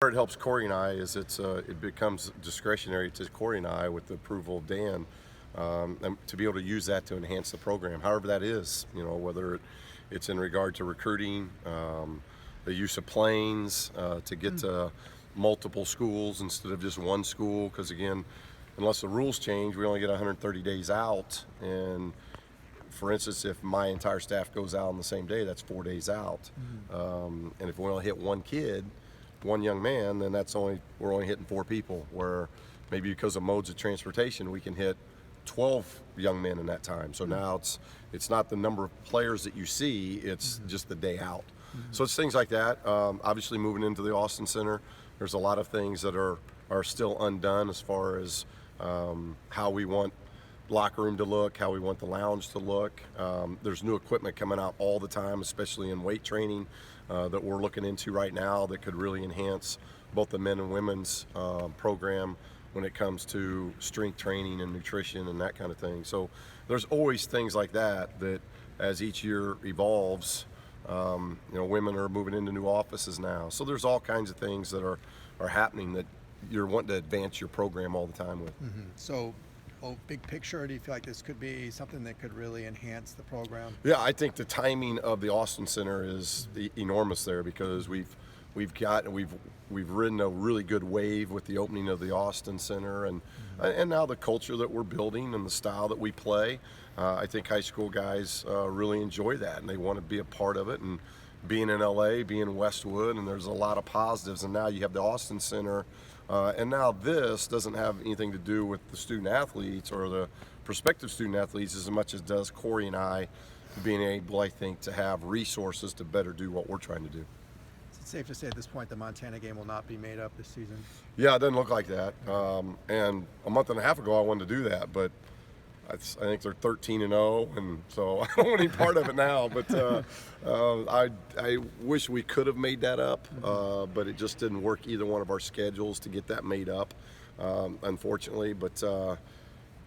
where it helps Corey and I is it becomes discretionary to Corey and I with the approval of Dan, and to be able to use that to enhance the program, however that is, whether it's in regard to recruiting, the use of planes to get to multiple schools instead of just one school, because again, unless the rules change, we only get 130 days out. And for instance, if my entire staff goes out on the same day, that's 4 days out. And if we only hit one young man, then we're only hitting 4 people, where maybe because of modes of transportation, we can hit 12 young men in that time. So now it's not the number of players that you see, it's just the day out. So it's things like that. Obviously moving into the Austin Center, there's a lot of things that are still undone as far as how we want locker room to look, how we want the lounge to look. There's new equipment coming out all the time, especially in weight training, that we're looking into right now that could really enhance both the men and women's program when it comes to strength training and nutrition and that kind of thing. So there's always things like that as each year evolves, women are moving into new offices now. So there's all kinds of things that are happening that you're wanting to advance your program all the time with. So, big picture, do you feel like this could be something that could really enhance the program? Yeah, I think the timing of the Austin Center is enormous there, because we've ridden a really good wave with the opening of the Austin Center, and now the culture that we're building and the style that we play. I think high school guys really enjoy that, and they want to be a part of it. And being in LA, being in Westwood, and there's a lot of positives. And now you have the Austin Center, and now this doesn't have anything to do with the student athletes or the prospective student athletes as much as does Corey and I being able, I think, to have resources to better do what we're trying to do. Is it safe to say at this point the Montana game will not be made up this season? Yeah, it doesn't look like that. And a month and a half ago I wanted to do that, but I think they're 13-0, and so I don't want any part of it now. But I wish we could have made that up, but it just didn't work either one of our schedules to get that made up, unfortunately. But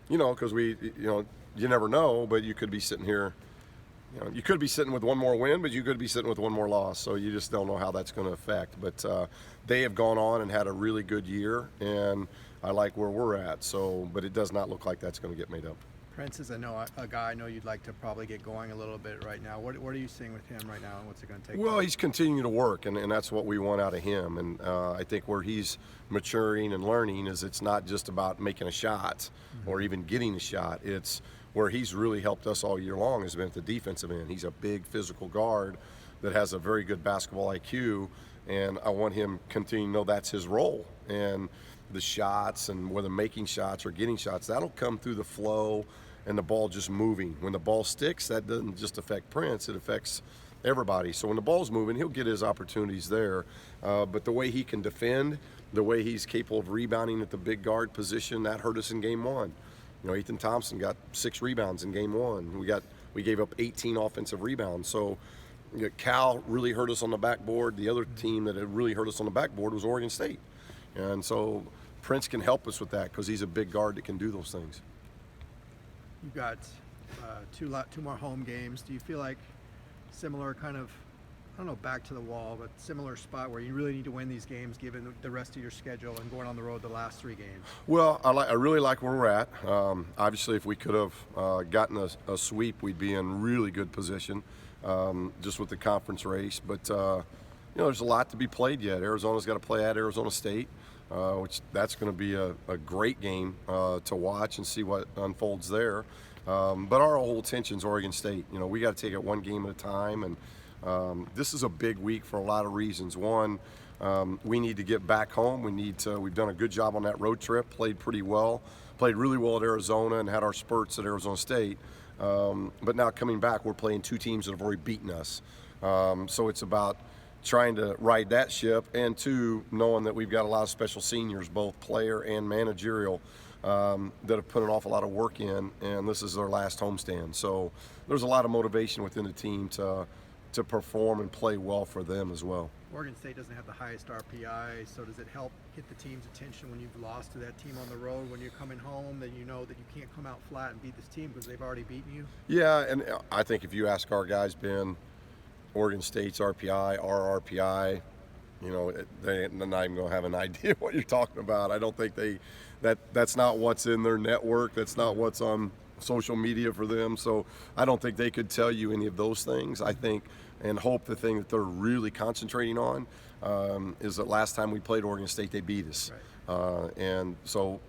because you never know. But you could be sitting here, you could be sitting with one more win, but you could be sitting with one more loss. So you just don't know how that's going to affect. But they have gone on and had a really good year, and I like where we're at. So, but it does not look like that's going to get made up. Prince is a guy I know you'd like to probably get going a little bit right now. What are you seeing with him right now, and what's it going to take? Well, he's continuing to work, and that's what we want out of him. And I think where he's maturing and learning is it's not just about making a shot or even getting a shot. It's where he's really helped us all year long has been at the defensive end. He's a big physical guard that has a very good basketball IQ, and I want him continuing to know that's his role. And the shots, and whether making shots or getting shots, that'll come through the flow and the ball just moving. When the ball sticks, that doesn't just affect Prince, it affects everybody. So when the ball's moving, he'll get his opportunities there. But the way he can defend, the way he's capable of rebounding at the big guard position, that hurt us in game 1. Ethan Thompson got 6 rebounds in game 1. We gave up 18 offensive rebounds. So Cal really hurt us on the backboard. The other team that had really hurt us on the backboard was Oregon State. And so Prince can help us with that because he's a big guard that can do those things. You've got two more home games. Do you feel like similar kind of, I don't know, back to the wall, but similar spot where you really need to win these games given the rest of your schedule and going on the road the last 3 games? Well, I really like where we're at. Obviously, if we could have gotten a sweep, we'd be in really good position just with the conference race. But, there's a lot to be played yet. Arizona's got to play at Arizona State. Which that's going to be a great game to watch and see what unfolds there. But our whole attention's Oregon State. We got to take it one game at a time, and this is a big week for a lot of reasons. One, we need to get back home. We've done a good job on that road trip, played really well at Arizona, and had our spurts at Arizona State. But now coming back, we're playing 2 teams that have already beaten us. So it's about trying to ride that ship, and 2, knowing that we've got a lot of special seniors, both player and managerial, that have put an awful lot of work in, and this is their last homestand. So there's a lot of motivation within the team to perform and play well for them as well. Oregon State doesn't have the highest RPI, so does it help get the team's attention when you've lost to that team on the road? When you're coming home, then you know that you can't come out flat and beat this team because they've already beaten you? Yeah, and I think if you ask our guys, Ben, Oregon State's RPI, our RPI, they're not even going to have an idea what you're talking about. I don't think that's not what's in their network. That's not what's on social media for them. So I don't think they could tell you any of those things. I think and hope the thing that they're really concentrating on is that last time we played Oregon State, they beat us. Right. And so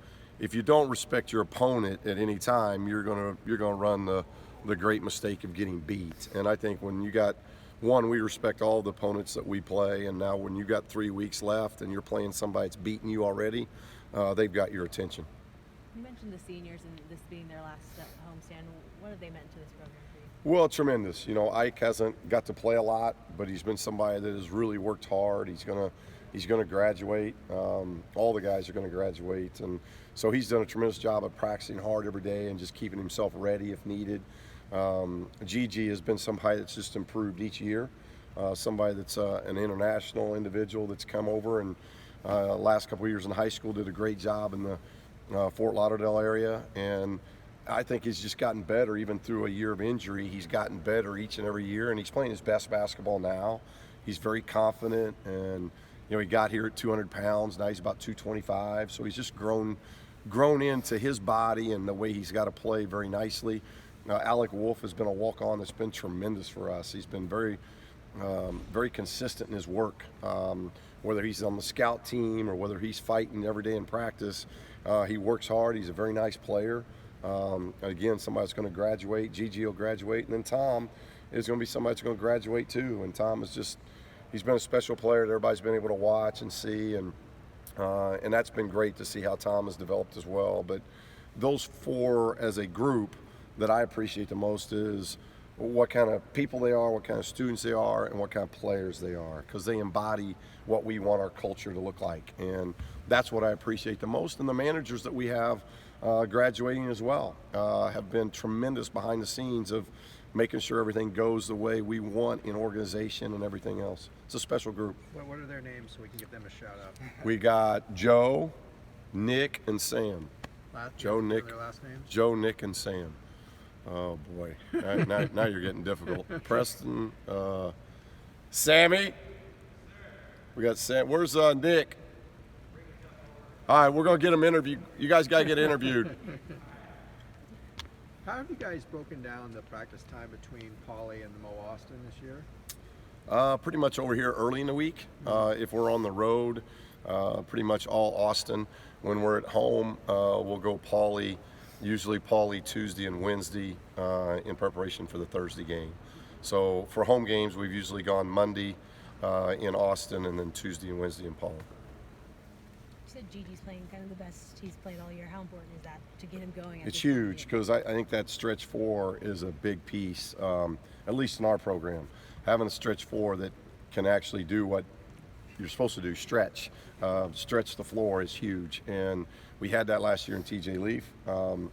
if you don't respect your opponent at any time, you're gonna run the great mistake of getting beat. And I think when you got we respect all the opponents that we play, and now when you got 3 weeks left and you're playing somebody that's beaten you already, they've got your attention. You mentioned the seniors and this being their last homestand. What have they meant to this program for you? Well, tremendous. Ike hasn't got to play a lot, but he's been somebody that has really worked hard. He's gonna graduate. All the guys are gonna graduate, and so he's done a tremendous job of practicing hard every day and just keeping himself ready if needed. Gigi has been somebody that's just improved each year. Somebody that's an international individual that's come over and last couple of years in high school did a great job in the Fort Lauderdale area, and I think he's just gotten better even through a year of injury. He's gotten better each and every year, and he's playing his best basketball now. He's very confident, and he got here at 200 pounds. Now he's about 225, so he's just grown into his body and the way he's got to play very nicely. Alec Wolf has been a walk-on that's been tremendous for us. He's been very consistent in his work, whether he's on the scout team or whether he's fighting every day in practice. He works hard. He's a very nice player. Again, somebody's going to graduate. Gigi will graduate, and then Tom is going to be somebody that's going to graduate too. And Tom he's been a special player that everybody's been able to watch and see, and that's been great to see how Tom has developed as well. But those four as a group that I appreciate the most is what kind of people they are, what kind of students they are, and what kind of players they are, because they embody what we want our culture to look like. And that's what I appreciate the most. And the managers that we have graduating as well have been tremendous behind the scenes of making sure everything goes the way we want in organization and everything else. It's a special group. What are their names so we can give them a shout out? We got Joe, Nick, and Sam. Joe, Nick, their last names? Joe, Nick, and Sam. Oh boy, now you're getting difficult. Preston, Sammy. We got Sam. Where's Nick? All right, we're gonna get him interviewed. You guys gotta get interviewed. How have you guys broken down the practice time between Pauley and the Mo Austin this year? Pretty much over here early in the week. If we're on the road, pretty much all Austin. When we're at home, we'll go Pauley. Usually Pauley Tuesday and Wednesday in preparation for the Thursday game. So for home games, we've usually gone Monday in Austin and then Tuesday and Wednesday in Pauley. You said Gigi's playing kind of the best he's played all year. How important is that to get him going? It's huge because I think that stretch four is a big piece, at least in our program. Having a stretch four that can actually do what you're supposed to do, stretch the floor, is huge. And we had that last year in TJ Leaf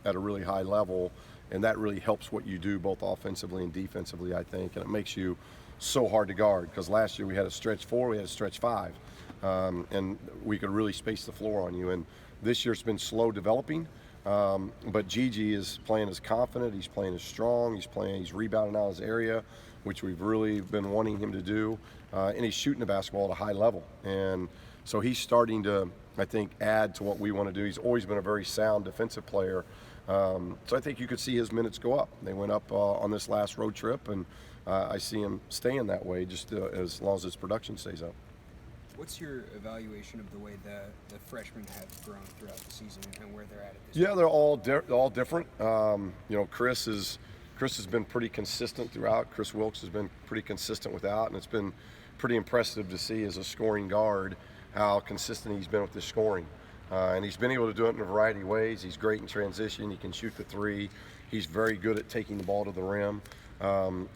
at a really high level, and that really helps what you do both offensively and defensively, I think, and it makes you so hard to guard because last year we had a stretch four, we had a stretch five, and we could really space the floor on you. And this year it's been slow developing, but Gigi is playing as confident, he's playing as strong, he's rebounding out his area, which we've really been wanting him to do, and he's shooting the basketball at a high level. And so he's starting to, I think, add to what we want to do. He's always been a very sound defensive player. So I think you could see his minutes go up. They went up on this last road trip, and I see him staying that way just as long as his production stays up. What's your evaluation of the way the freshmen have grown throughout the season and where they're at this Yeah, point? they're all different. Chris has been pretty consistent throughout. Chris Wilkes has been pretty consistent without, and it's been pretty impressive to see as a scoring guard how consistent he's been with his scoring. And he's been able to do it in a variety of ways. He's great in transition. He can shoot the three. He's very good at taking the ball to the rim.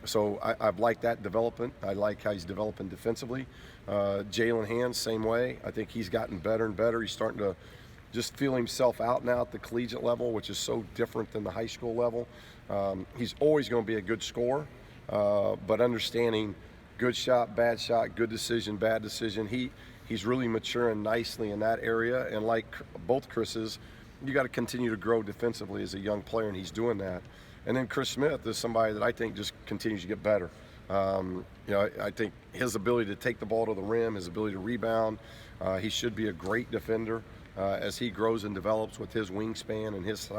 So I've liked that development. I like how he's developing defensively. Jalen Hands, same way. I think he's gotten better and better. He's starting to just feel himself out now at the collegiate level, which is so different than the high school level. He's always going to be a good scorer, but understanding good shot, good decision, bad decision. He's really maturing nicely in that area. And like both Chris's, you got to continue to grow defensively as a young player, and he's doing that. And then Chris Smith is somebody that I think just continues to get better. I think his ability to take the ball to the rim, his ability to rebound, he should be a great defender as he grows and develops with his wingspan and his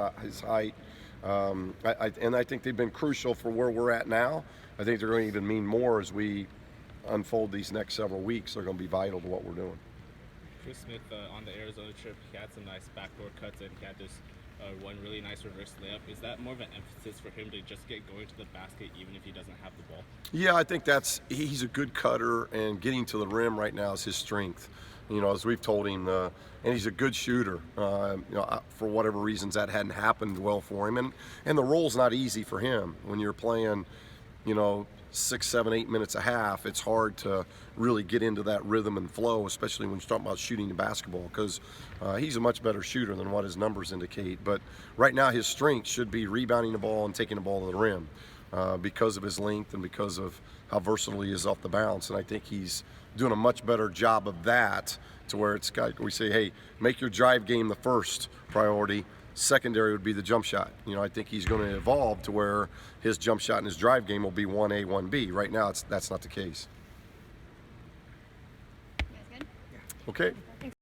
height. And I think they've been crucial for where we're at now. I think they're going to even mean more as we unfold these next several weeks. They're going to be vital to what we're doing. Chris Smith on the Arizona trip, he had some nice backdoor cuts and he had this one really nice reverse layup. Is that more of an emphasis for him to just get going to the basket even if he doesn't have the ball? Yeah, I think he's a good cutter, and getting to the rim right now is his strength. As we've told him, and he's a good shooter. For whatever reasons, that hadn't happened well for him, and the role's not easy for him when you're playing, 6, 7, 8 minutes a half. It's hard to really get into that rhythm and flow, especially when you're talking about shooting the basketball, because he's a much better shooter than what his numbers indicate. But right now, his strength should be rebounding the ball and taking the ball to the rim because of his length and because of how versatile he is off the bounce. And I think he's doing a much better job of that, to where we say, hey, make your drive game the first priority. Secondary would be the jump shot. I think he's going to evolve to where his jump shot and his drive game will be 1A, 1B. Right now, that's not the case. You guys good? Okay.